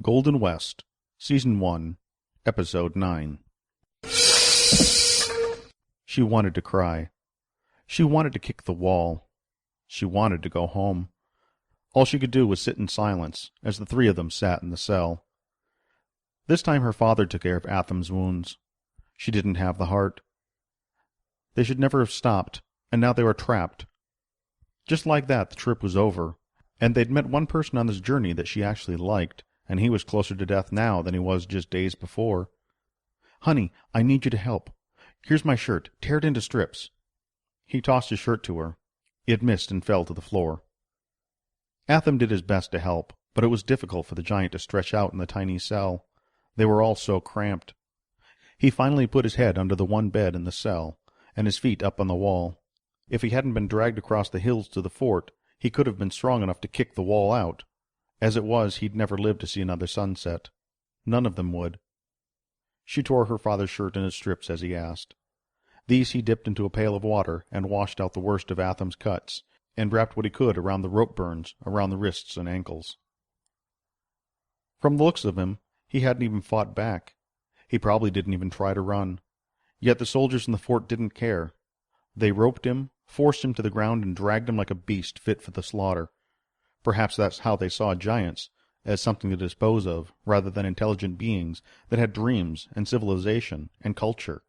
Golden West, Season 1, Episode 9. She wanted to cry. She wanted to kick the wall. She wanted to go home. All she could do was sit in silence as the three of them sat in the cell. This time her father took care of Atham's wounds. She didn't have the heart. They should never have stopped, and now they were trapped. Just like that, the trip was over, and they'd met one person on this journey that she actually liked, and he was closer to death now than he was just days before. "Honey, I need you to help. Here's my shirt. Tear it into strips." He tossed his shirt to her. It missed and fell to the floor. Atham did his best to help, but it was difficult for the giant to stretch out in the tiny cell. They were all so cramped. He finally put his head under the one bed in the cell, and his feet up on the wall. If he hadn't been dragged across the hills to the fort, he could have been strong enough to kick the wall out. As it was, he'd never live to see another sunset. None of them would. She tore her father's shirt into strips as he asked. These he dipped into a pail of water and washed out the worst of Atham's cuts, and wrapped what he could around the rope burns, around the wrists and ankles. From the looks of him, he hadn't even fought back. He probably didn't even try to run. Yet the soldiers in the fort didn't care. They roped him, forced him to the ground, and dragged him like a beast fit for the slaughter. Perhaps that's how they saw giants, as something to dispose of, rather than intelligent beings that had dreams and civilization and culture.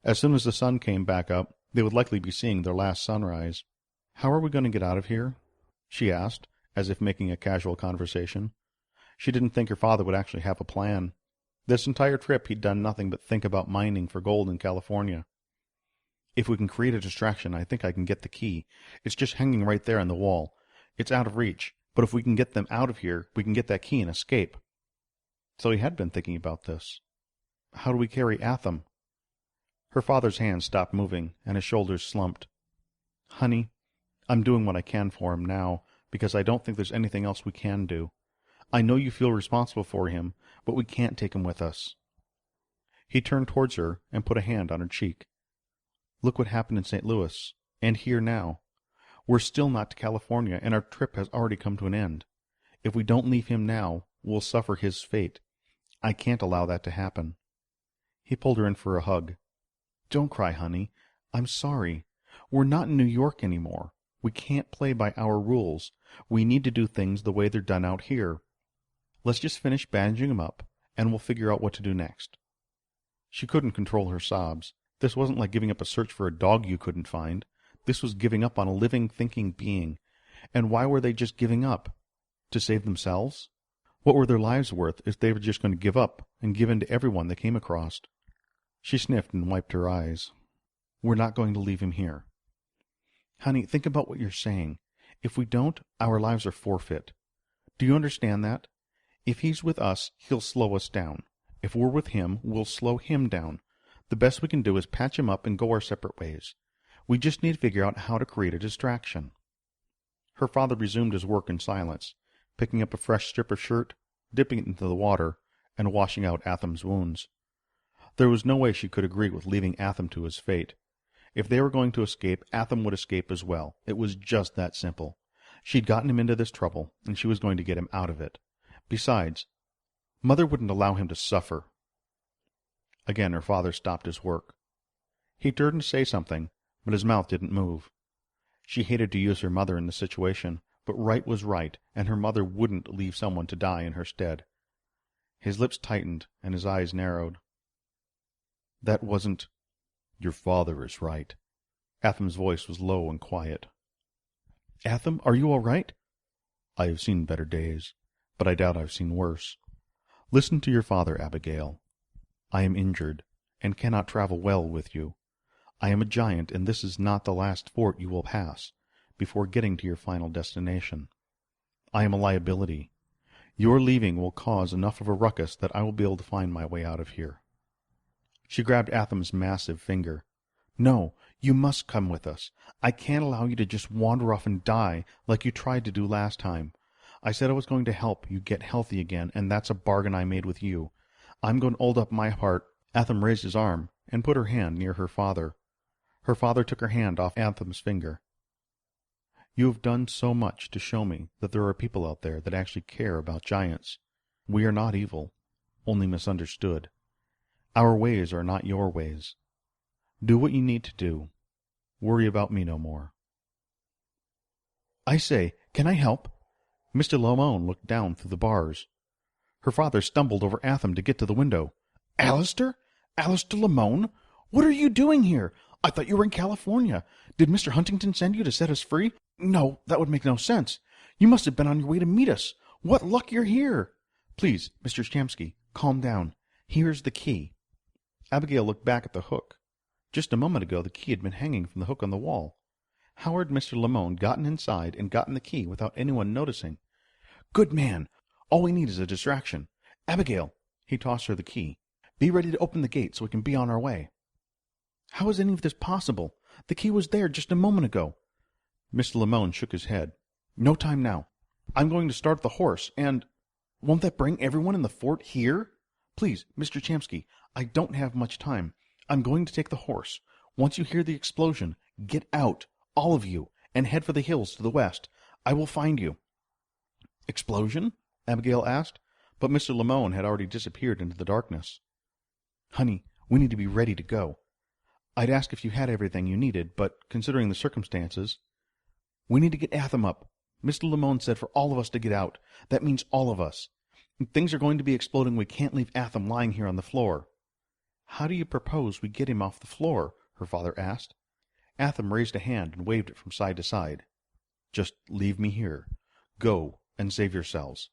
As soon as the sun came back up, they would likely be seeing their last sunrise. "How are we going to get out of here?" she asked, as if making a casual conversation. She didn't think her father would actually have a plan. This entire trip he'd done nothing but think about mining for gold in California. "If we can create a distraction, I think I can get the key. It's just hanging right there on the wall. It's out of reach, but if we can get them out of here, we can get that key and escape." So he had been thinking about this. How do we carry Atham? Her father's hands stopped moving, and his shoulders slumped. "Honey, I'm doing what I can for him now, because I don't think there's anything else we can do. I know you feel responsible for him, but we can't take him with us." He turned towards her and put a hand on her cheek. "Look what happened in St. Louis, and here now. We're still not to California, and our trip has already come to an end. If we don't leave him now, we'll suffer his fate. I can't allow that to happen." He pulled her in for a hug. "Don't cry, honey. I'm sorry. We're not in New York anymore. We can't play by our rules. We need to do things the way they're done out here. Let's just finish bandaging him up, and we'll figure out what to do next." She couldn't control her sobs. This wasn't like giving up a search for a dog you couldn't find. This was giving up on a living, thinking being. And why were they just giving up? To save themselves? What were their lives worth if they were just going to give up and give in to everyone they came across? She sniffed and wiped her eyes. "We're not going to leave him here." "Honey, think about what you're saying. If we don't, our lives are forfeit. Do you understand that? If he's with us, he'll slow us down. If we're with him, we'll slow him down. The best we can do is patch him up and go our separate ways. We just need to figure out how to create a distraction." Her father resumed his work in silence, picking up a fresh strip of shirt, dipping it into the water, and washing out Atham's wounds. There was no way she could agree with leaving Atham to his fate. If they were going to escape, Atham would escape as well. It was just that simple. She'd gotten him into this trouble, and she was going to get him out of it. Besides, Mother wouldn't allow him to suffer. Again her father stopped his work. He turned to say something, but his mouth didn't move. She hated to use her mother in the situation, but right was right, and her mother wouldn't leave someone to die in her stead. His lips tightened, and his eyes narrowed. "That wasn't—" "Your father is right." Atham's voice was low and quiet. "Atham, are you all right?" "I have seen better days, but I doubt I've seen worse. Listen to your father, Abigail. I am injured, and cannot travel well with you. I am a giant, and this is not the last fort you will pass before getting to your final destination. I am a liability. Your leaving will cause enough of a ruckus that I will be able to find my way out of here." She grabbed Atham's massive finger. "No, you must come with us. I can't allow you to just wander off and die like you tried to do last time. I said I was going to help you get healthy again, and that's a bargain I made with you. I'm going to hold up my heart." Atham raised his arm and put her hand near her father. Her father took her hand off Atham's finger. "You have done so much to show me that there are people out there that actually care about giants. We are not evil, only misunderstood. Our ways are not your ways. Do what you need to do. Worry about me no more." "I say, can I help?" Mr. Lamone looked down through the bars. Her father stumbled over Atham to get to the window. "Alistair? Alistair Lamone? What are you doing here? I thought you were in California. Did Mr. Huntington send you to set us free? No, that would make no sense. You must have been on your way to meet us. What luck you're here!" "Please, Mr. Shamsky, calm down. Here's the key." Abigail looked back at the hook. Just a moment ago the key had been hanging from the hook on the wall. How had Mr. Lamone gotten inside and gotten the key without anyone noticing? "Good man. All we need is a distraction. Abigail," he tossed her the key, "be ready to open the gate so we can be on our way." "How is any of this possible? The key was there just a moment ago." Mr. Lamone shook his head. "No time now. I'm going to start the horse, and won't that bring everyone in the fort here? Please, Mr. Shamsky, I don't have much time. I'm going to take the horse. Once you hear the explosion, get out, all of you, and head for the hills to the west. I will find you." "Explosion?" Abigail asked, but Mr. Lamone had already disappeared into the darkness. "Honey, we need to be ready to go. I'd ask if you had everything you needed, but considering the circumstances, we need to get Atham up. Mr. Lamone said for all of us to get out. That means all of us. If things are going to be exploding, we can't leave Atham lying here on the floor." "How do you propose we get him off the floor?" her father asked. Atham raised a hand and waved it from side to side. "Just leave me here. Go and save yourselves."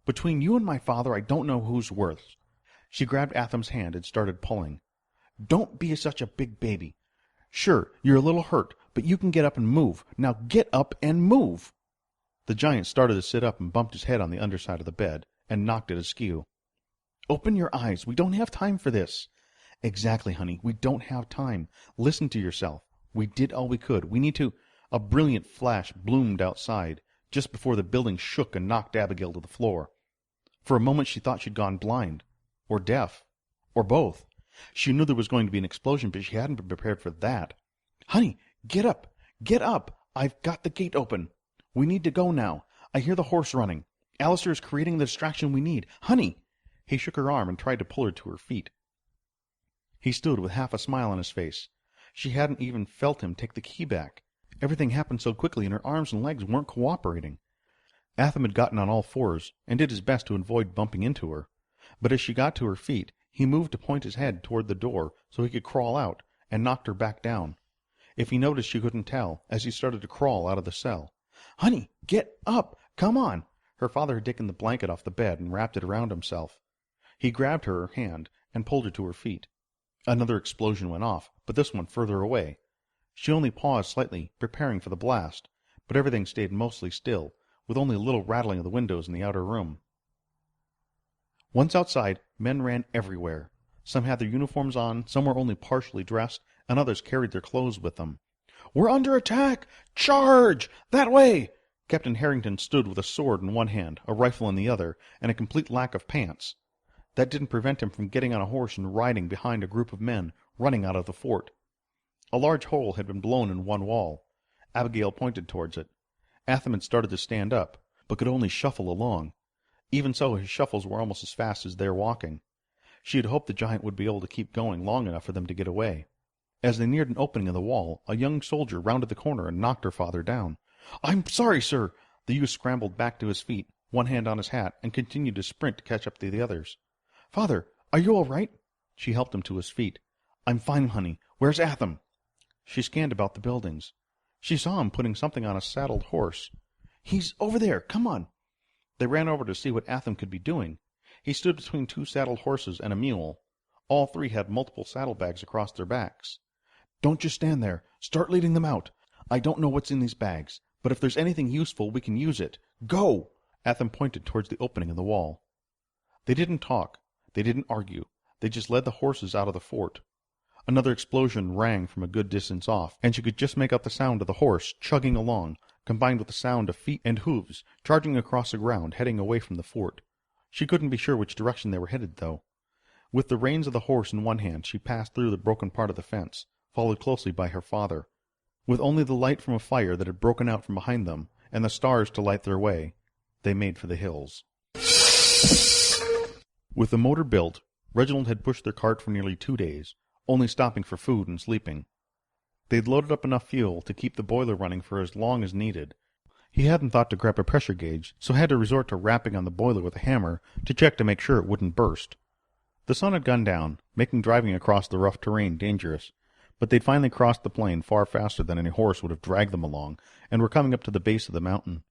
"Between you and my father, I don't know who's worse." She grabbed Atham's hand and started pulling. "Don't be such a big baby. Sure, you're a little hurt, but you can get up and move. Now get up and move." The giant started to sit up and bumped his head on the underside of the bed and knocked it askew. "Open your eyes. We don't have time for this." "Exactly, honey. We don't have time. Listen to yourself. We did all we could. We need to—" A brilliant flash bloomed outside, just before the building shook and knocked Abigail to the floor. For a moment she thought she'd gone blind, or deaf, or both. She knew there was going to be an explosion, but she hadn't been prepared for that. "Honey, get up! Get up! I've got the gate open. We need to go now. I hear the horse running. Alistair is creating the distraction we need. Honey!" He shook her arm and tried to pull her to her feet. He stood with half a smile on his face. She hadn't even felt him take the key back. Everything happened so quickly, and her arms and legs weren't cooperating. Atham had gotten on all fours and did his best to avoid bumping into her. But as she got to her feet, he moved to point his head toward the door so he could crawl out, and knocked her back down. If he noticed, she couldn't tell, as he started to crawl out of the cell. "Honey, get up! Come on!" Her father had taken the blanket off the bed and wrapped it around himself. He grabbed her hand and pulled her to her feet. Another explosion went off, but this one further away. She only paused slightly, preparing for the blast, but everything stayed mostly still, with only a little rattling of the windows in the outer room. Once outside, men ran everywhere. Some had their uniforms on, some were only partially dressed, and others carried their clothes with them. "We're under attack! Charge! That way!" Captain Harrington stood with a sword in one hand, a rifle in the other, and a complete lack of pants. That didn't prevent him from getting on a horse and riding behind a group of men running out of the fort. A large hole had been blown in one wall. Abigail pointed towards it. Atham had started to stand up, but could only shuffle along. Even so, his shuffles were almost as fast as their walking. She had hoped the giant would be able to keep going long enough for them to get away. As they neared an opening in the wall, a young soldier rounded the corner and knocked her father down. "I'm sorry, sir." The youth scrambled back to his feet, one hand on his hat, and continued to sprint to catch up to the others. "Father, are you all right?" She helped him to his feet. "I'm fine, honey. Where's Atham?" She scanned about the buildings. She saw him putting something on a saddled horse. "He's over there. Come on." They ran over to see what Atham could be doing. He stood between two saddled horses and a mule. All three had multiple saddlebags across their backs. "Don't just stand there. Start leading them out. I don't know what's in these bags, but if there's anything useful, we can use it. Go!" Atham pointed towards the opening in the wall. They didn't talk. They didn't argue. They just led the horses out of the fort. Another explosion rang from a good distance off, and she could just make out the sound of the horse chugging along, combined with the sound of feet and hooves charging across the ground, heading away from the fort. She couldn't be sure which direction they were headed, though. With the reins of the horse in one hand, she passed through the broken part of the fence, followed closely by her father. With only the light from a fire that had broken out from behind them, and the stars to light their way, they made for the hills. With the motor built, Reginald had pushed their cart for nearly 2 days, only stopping for food and sleeping. They'd loaded up enough fuel to keep the boiler running for as long as needed. He hadn't thought to grab a pressure gauge, so had to resort to rapping on the boiler with a hammer to check to make sure it wouldn't burst. The sun had gone down, making driving across the rough terrain dangerous, but they'd finally crossed the plain far faster than any horse would have dragged them along, and were coming up to the base of the mountain.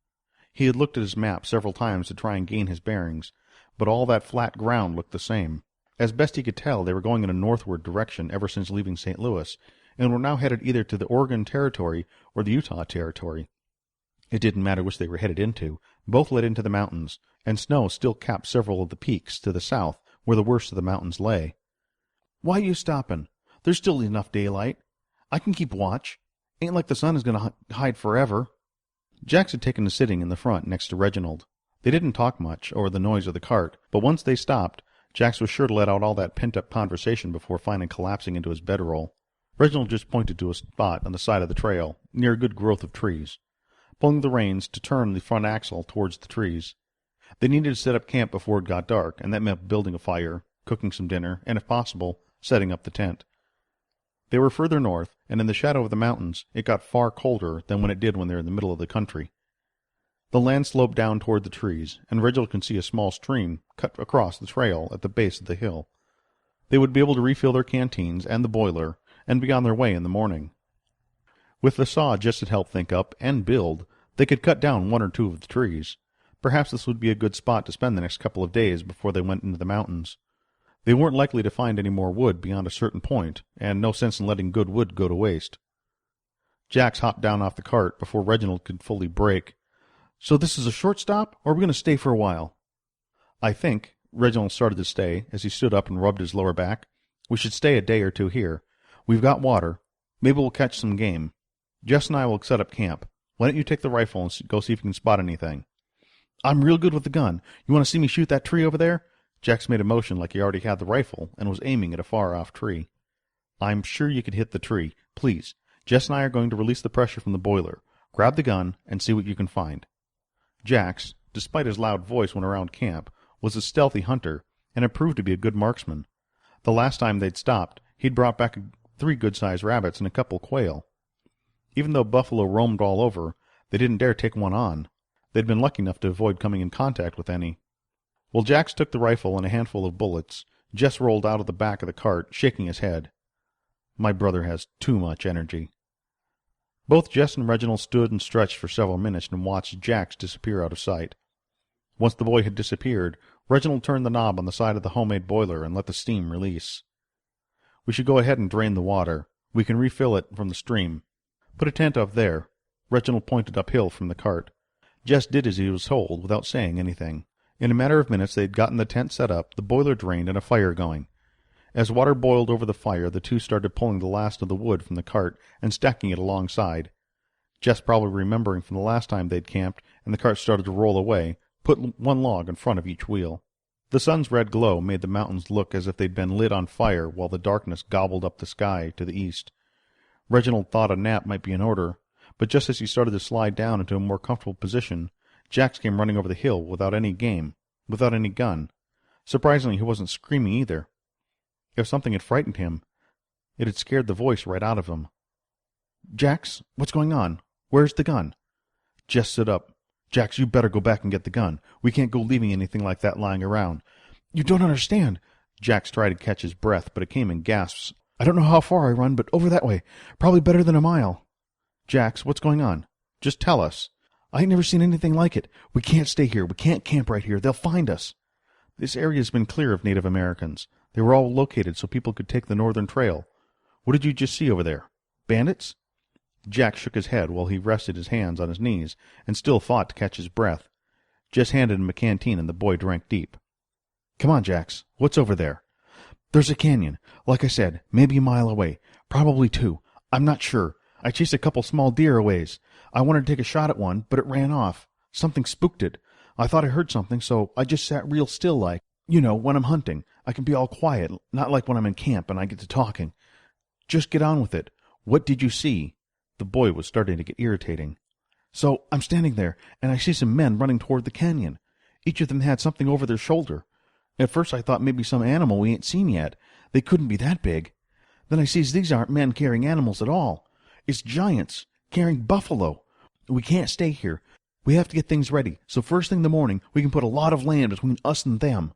He had looked at his map several times to try and gain his bearings, but all that flat ground looked the same. As best he could tell, they were going in a northward direction ever since leaving St. Louis, and were now headed either to the Oregon Territory or the Utah Territory. It didn't matter which they were headed into. Both led into the mountains, and snow still capped several of the peaks to the south, where the worst of the mountains lay. "Why you stoppin'? There's still enough daylight. I can keep watch. Ain't like the sun is going to hide forever." Jax had taken to sitting in the front next to Reginald. They didn't talk much over the noise of the cart, but once they stopped, Jax was sure to let out all that pent-up conversation before finally collapsing into his bedroll. Reginald just pointed to a spot on the side of the trail, near a good growth of trees, pulling the reins to turn the front axle towards the trees. They needed to set up camp before it got dark, and that meant building a fire, cooking some dinner, and if possible, setting up the tent. They were further north, and in the shadow of the mountains, it got far colder than when it did when they were in the middle of the country. The land sloped down toward the trees, and Reginald could see a small stream cut across the trail at the base of the hill. They would be able to refill their canteens and the boiler, and be on their way in the morning. With the saw just to help think up and build, they could cut down 1 or 2 of the trees. Perhaps this would be a good spot to spend the next couple of days before they went into the mountains. They weren't likely to find any more wood beyond a certain point, and no sense in letting good wood go to waste. Jax hopped down off the cart before Reginald could fully brake. "So this is a short stop, or are we going to stay for a while?" "I think," Reginald started to stay as he stood up and rubbed his lower back, "we should stay a day or 2 here. We've got water. Maybe we'll catch some game. Jess and I will set up camp. Why don't you take the rifle and go see if you can spot anything?" "I'm real good with the gun. You want to see me shoot that tree over there?" Jax made a motion like he already had the rifle and was aiming at a far-off tree. "I'm sure you could hit the tree. Please, Jess and I are going to release the pressure from the boiler. Grab the gun and see what you can find." Jax, despite his loud voice when around camp, was a stealthy hunter, and had proved to be a good marksman. The last time they'd stopped, he'd brought back 3 good-sized rabbits and a couple quail. Even though buffalo roamed all over, they didn't dare take one on. They'd been lucky enough to avoid coming in contact with any. While Jax took the rifle and a handful of bullets, Jess rolled out of the back of the cart, shaking his head. "My brother has too much energy." Both Jess and Reginald stood and stretched for several minutes and watched Jax disappear out of sight. Once the boy had disappeared, Reginald turned the knob on the side of the homemade boiler and let the steam release. "We should go ahead and drain the water. We can refill it from the stream. Put a tent up there." Reginald pointed uphill from the cart. Jess did as he was told without saying anything. In a matter of minutes they had gotten the tent set up, the boiler drained, and a fire going. As water boiled over the fire, the two started pulling the last of the wood from the cart and stacking it alongside. Jess, probably remembering from the last time they'd camped, and the cart started to roll away, put 1 log in front of each wheel. The sun's red glow made the mountains look as if they'd been lit on fire while the darkness gobbled up the sky to the east. Reginald thought a nap might be in order, but just as he started to slide down into a more comfortable position, Jax came running over the hill without any game, without any gun. Surprisingly, he wasn't screaming either. If something had frightened him, it had scared the voice right out of him. "Jax, what's going on? Where's the gun?" Jess stood up. "Jax, you better go back and get the gun. We can't go leaving anything like that lying around." "You don't understand." Jax tried to catch his breath, but it came in gasps. "I don't know how far I run, but over that way. Probably better than a mile." "Jax, what's going on? Just tell us." "I ain't never seen anything like it. We can't stay here. We can't camp right here. They'll find us." "This area has been clear of Native Americans. They were all located so people could take the northern trail. What did you just see over there? Bandits?" Jack shook his head while he rested his hands on his knees and still fought to catch his breath. Jess handed him a canteen and the boy drank deep. "Come on, Jax. What's over there?" "There's a canyon. Like I said, maybe a mile away. Probably 2. I'm not sure. I chased a couple small deer a ways. I wanted to take a shot at one, but it ran off. Something spooked it. I thought I heard something, so I just sat real still like. You know, when I'm hunting, I can be all quiet, not like when I'm in camp and I get to talking. Just get on with it. What did you see?" The boy was starting to get irritating. "So I'm standing there, and I see some men running toward the canyon. Each of them had something over their shoulder. At first I thought maybe some animal we ain't seen yet. They couldn't be that big. Then I sees these aren't men carrying animals at all. It's giants carrying buffalo. We can't stay here. We have to get things ready, so first thing in the morning we can put a lot of land between us and them."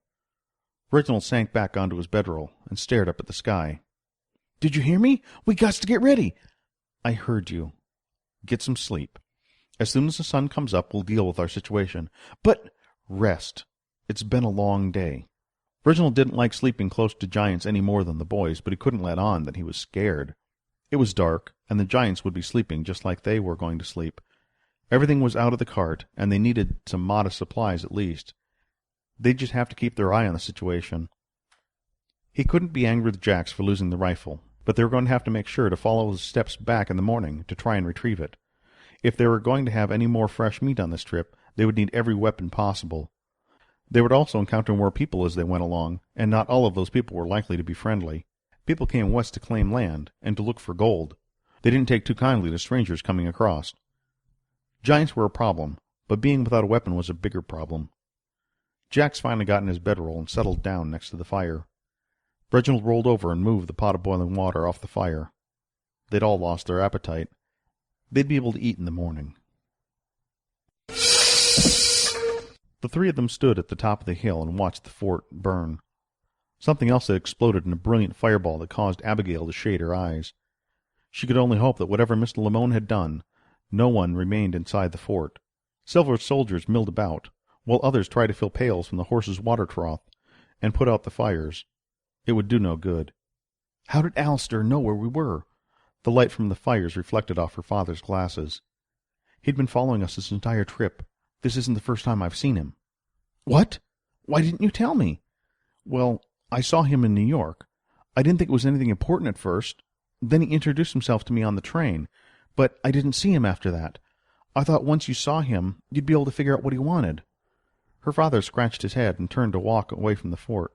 Reginald sank back onto his bedroll and stared up at the sky. "Did you hear me? We got to get ready." "I heard you. Get some sleep. As soon as the sun comes up, we'll deal with our situation. But rest. It's been a long day." Reginald didn't like sleeping close to giants any more than the boys, but he couldn't let on that he was scared. It was dark, and the giants would be sleeping just like they were going to sleep. Everything was out of the cart, and they needed some modest supplies at least. They'd just have to keep their eye on the situation. He couldn't be angry with Jax for losing the rifle, but they were going to have to make sure to follow his steps back in the morning to try and retrieve it. If they were going to have any more fresh meat on this trip, they would need every weapon possible. They would also encounter more people as they went along, and not all of those people were likely to be friendly. People came west to claim land and to look for gold. They didn't take too kindly to strangers coming across. Giants were a problem, but being without a weapon was a bigger problem. Jax finally got in his bedroll and settled down next to the fire. Reginald rolled over and moved the pot of boiling water off the fire. They'd all lost their appetite. They'd be able to eat in the morning. The three of them stood at the top of the hill and watched the fort burn. Something else had exploded in a brilliant fireball that caused Abigail to shade her eyes. She could only hope that whatever Mr. Lamone had done, no one remained inside the fort. Several soldiers milled about, while others tried to fill pails from the horse's water trough and put out the fires. It would do no good. How did Alistair know where we were? The light from the fires reflected off her father's glasses. He'd been following us this entire trip. This isn't the first time I've seen him. What? Why didn't you tell me? Well, I saw him in New York. I didn't think it was anything important at first. Then he introduced himself to me on the train, but I didn't see him after that. I thought once you saw him, you'd be able to figure out what he wanted. Her father scratched his head and turned to walk away from the fort.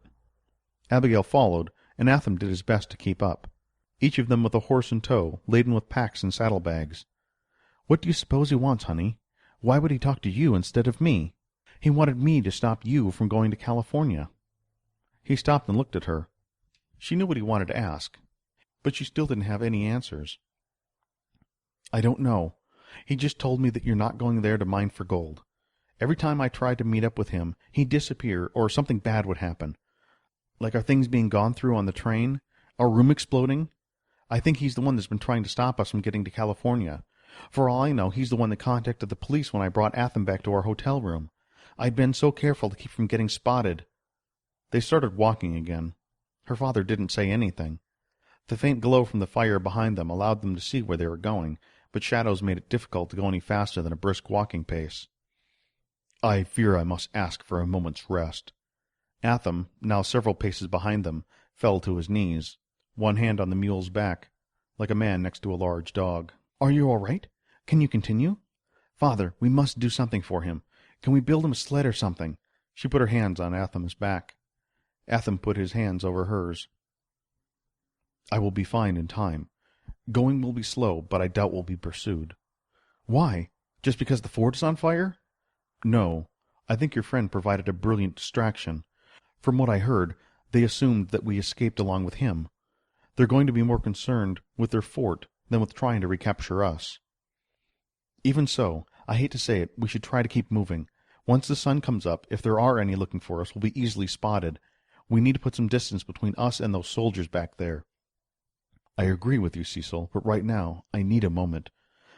Abigail followed, and Atham did his best to keep up, each of them with a horse in tow, laden with packs and saddlebags. What do you suppose he wants, honey? Why would he talk to you instead of me? He wanted me to stop you from going to California. He stopped and looked at her. She knew what he wanted to ask, but she still didn't have any answers. I don't know. He just told me that you're not going there to mine for gold. Every time I tried to meet up with him, he'd disappear or something bad would happen. Like our things being gone through on the train, our room exploding. I think he's the one that's been trying to stop us from getting to California. For all I know, he's the one that contacted the police when I brought Atham back to our hotel room. I'd been so careful to keep from getting spotted. They started walking again. Her father didn't say anything. The faint glow from the fire behind them allowed them to see where they were going, but shadows made it difficult to go any faster than a brisk walking pace. I fear I must ask for a moment's rest. Atham, now several paces behind them, fell to his knees, one hand on the mule's back, like a man next to a large dog. Are you all right? Can you continue? Father, we must do something for him. Can we build him a sled or something? She put her hands on Atham's back. Atham put his hands over hers. I will be fine in time. Going will be slow, but I doubt we'll be pursued. Why? Just because the fort is on fire? No. I think your friend provided a brilliant distraction. From what I heard, they assumed that we escaped along with him. They're going to be more concerned with their fort than with trying to recapture us. Even so, I hate to say it, we should try to keep moving. Once the sun comes up, if there are any looking for us, we'll be easily spotted. We need to put some distance between us and those soldiers back there. I agree with you, Cecil, but right now I need a moment.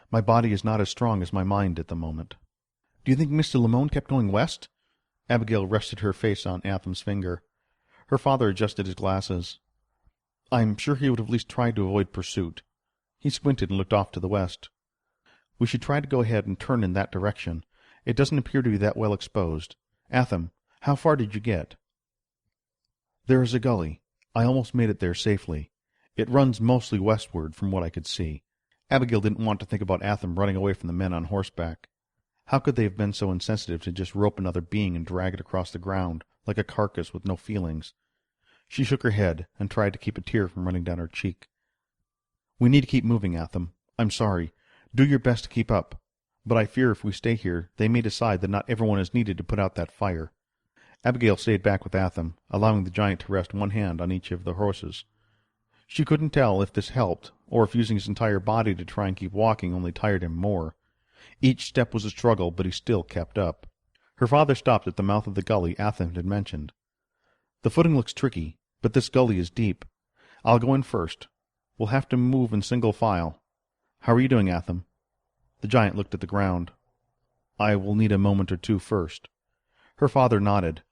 My body is not as strong as my mind at the moment. Do you think Mr. Lamone kept going west? Abigail rested her face on Atham's finger. Her father adjusted his glasses. I'm sure he would have at least tried to avoid pursuit. He squinted and looked off to the west. We should try to go ahead and turn in that direction. It doesn't appear to be that well exposed. Atham, how far did you get? There is a gully. I almost made it there safely. It runs mostly westward from what I could see. Abigail didn't want to think about Atham running away from the men on horseback. How could they have been so insensitive to just rope another being and drag it across the ground, like a carcass with no feelings? She shook her head and tried to keep a tear from running down her cheek. We need to keep moving, Atham. I'm sorry. Do your best to keep up. But I fear if we stay here, they may decide that not everyone is needed to put out that fire. Abigail stayed back with Atham, allowing the giant to rest one hand on each of the horses. She couldn't tell if this helped, or if using his entire body to try and keep walking only tired him more. Each step was a struggle, but he still kept up. Her father stopped at the mouth of the gully Atham had mentioned. "The footing looks tricky, but this gully is deep. I'll go in first. We'll have to move in single file. How are you doing, Atham?" The giant looked at the ground. "I will need a moment or two first." Her father nodded.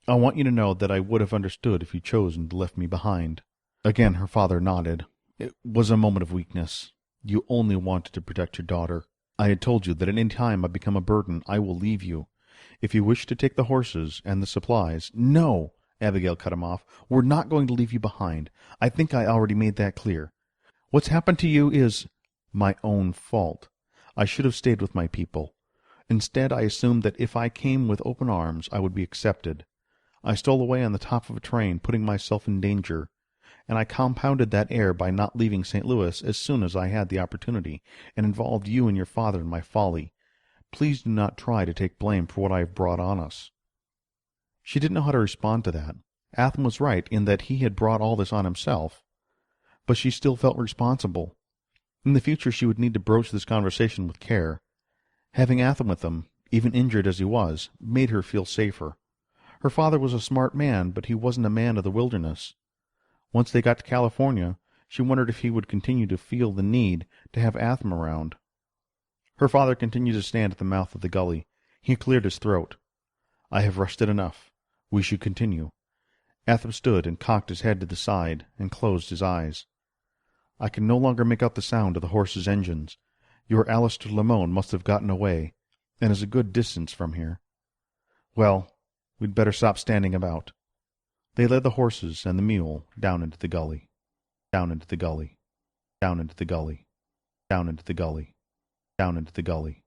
"I want you to know that I would have understood if you'd chosen to leave me behind." Again her father nodded. "It was a moment of weakness. You only wanted to protect your daughter. I had told you that at any time I become a burden, I will leave you. If you wish to take the horses and the supplies—" "No!" Abigail cut him off. "We're not going to leave you behind. I think I already made that clear. What's happened to you is my own fault. I should have stayed with my people. Instead, I assumed that if I came with open arms, I would be accepted. I stole away on the top of a train, putting myself in danger, and I compounded that error by not leaving St. Louis as soon as I had the opportunity, and involved you and your father in my folly. Please do not try to take blame for what I have brought on us." She didn't know how to respond to that. Atham was right in that he had brought all this on himself, but she still felt responsible. In the future she would need to broach this conversation with care. Having Atham with them, even injured as he was, made her feel safer. Her father was a smart man, but he wasn't a man of the wilderness. Once they got to California, she wondered if he would continue to feel the need to have Atham around. Her father continued to stand at the mouth of the gully. He cleared his throat. "I have rested enough. We should continue." Atham stood and cocked his head to the side and closed his eyes. "I can no longer make out the sound of the horses' engines. Your Alistair Lamone must have gotten away, and is a good distance from here. Well, we'd better stop standing about." They led the horses and the mule down into the gully. Down into the gully. Down into the gully. Down into the gully. Down into the gully.